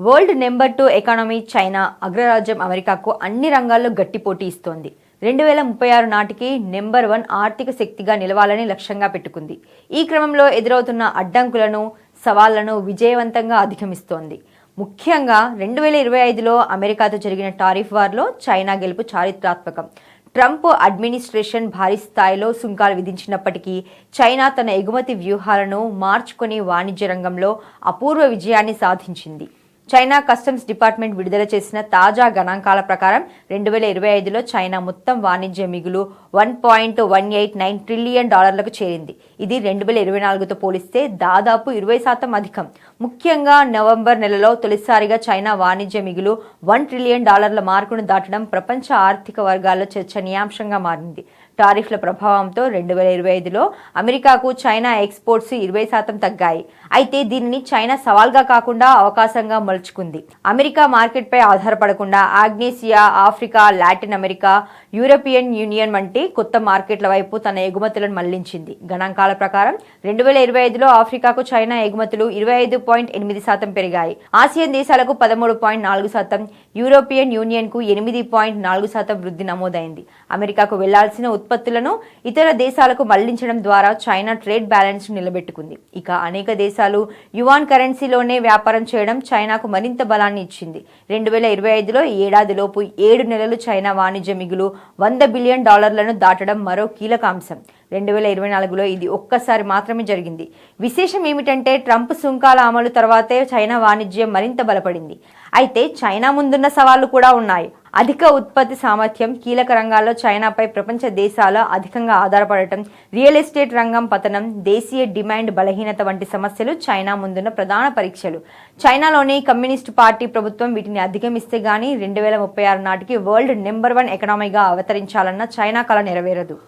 World number 2 economy China అగ్రరాజ్యం అమెరికాకు అన్ని రంగాల్లో గట్టి పోటీ ఇస్తోంది. 2036 నాటికి నెంబర్ 1 ఆర్థిక శక్తిగా నిలవాలని లక్ష్యంగా పెట్టుకుంది. ఈ క్రమంలో ఎదురవుతున్న అడ్డంకులను, సవాళ్లను విజయవంతంగా అధిగమిస్తోంది. ముఖ్యంగా 2025లో అమెరికాతో జరిగిన టారిఫ్ వార్లో చైనా గెలుపు చారిత్రాత్మకం. ట్రంప్ అడ్మినిస్ట్రేషన్ భారీ స్థాయిలో సుంకాలు విధించినప్పటికీ చైనా తన ఎగుమతి వ్యూహాలను మార్చుకొని వాణిజ్య రంగంలో అపూర్వ విజయాన్ని సాధించింది. చైనా కస్టమ్స్ డిపార్ట్మెంట్ విడుదల చేసిన తాజా గణాంకాల ప్రకారం 2025లో చైనా మొత్తం వాణిజ్య మిగులు $1.189 ట్రిలియన్ చేరింది. ఇది 2024తో పోలిస్తే దాదాపు 20% అధికం. ముఖ్యంగా నవంబర్ నెలలో తొలిసారిగా చైనా వాణిజ్య మిగులు $1 ట్రిలియన్ మార్కును దాటడం ప్రపంచ ఆర్థిక వర్గాల్లో చర్చనీయాంశంగా మారింది. టారిఫ్ల ప్రభావంతో 2025లో అమెరికాకు చైనా ఎక్స్పోర్ట్స్ 20% తగ్గాయి. అయితే దీనిని చైనా సవాల్గా కాకుండా అవకాశంగా మలుచుకుంది. అమెరికా మార్కెట్పై ఆధారపడకుండా ఆగ్నేసియా, Africa, Latin America, European Union వంటి కొత్త మార్కెట్ల వైపు తన ఎగుమతులను మళ్లించింది. గణాంకాల ప్రకారం 2025లో ఆఫ్రికాకు చైనా ఎగుమతులు 25.8% పెరిగాయి. ఆసియన్ దేశాలకు 13.4%, యూరోపియన్ యూనియన్కు 8.4% వృద్ధి నమోదైంది. అమెరికాకు వెళ్లాల్సిన ఉత్పత్తులను ఇతర దేశాలకు మళ్లించడం ద్వారా చైనా ట్రేడ్ బ్యాలెన్స్ నిలబెట్టుకుంది. ఇక అనేక దేశాలు యువాన్ కరెన్సీలోనే వ్యాపారం చేయడం చైనాకు మరింత బలాన్ని ఇచ్చింది. 2025లో ఏడాదిలోపు 7 నెలలు చైనా వాణిజ్య మిగులు $100 బిలియన్ దాటడం మరో కీలక అంశం. 2024లో ఇది ఒక్కసారి మాత్రమే జరిగింది. విశేషం ఏమిటంటే ట్రంప్ సుంకాల అమలు తర్వాతే చైనా వాణిజ్యం మరింత బలపడింది. అయితే చైనా ముందున్న సవాళ్లు కూడా ఉన్నాయి. అధిక ఉత్పత్తి సామర్థ్యం, కీలక రంగాల్లో చైనాపై ప్రపంచ దేశాల అధికంగా ఆధారపడటం, రియల్ ఎస్టేట్ రంగం పతనం, దేశీయ డిమాండ్ బలహీనత వంటి సమస్యలు చైనా ముందున్న ప్రధాన పరీక్షలు. చైనాలోని కమ్యూనిస్టు పార్టీ ప్రభుత్వం వీటిని అధిగమిస్తే గానీ 2036 నాటికి వరల్డ్ నెంబర్ 1 ఎకానమీగా అవతరించాలన్న చైనా కల నెరవేరదు.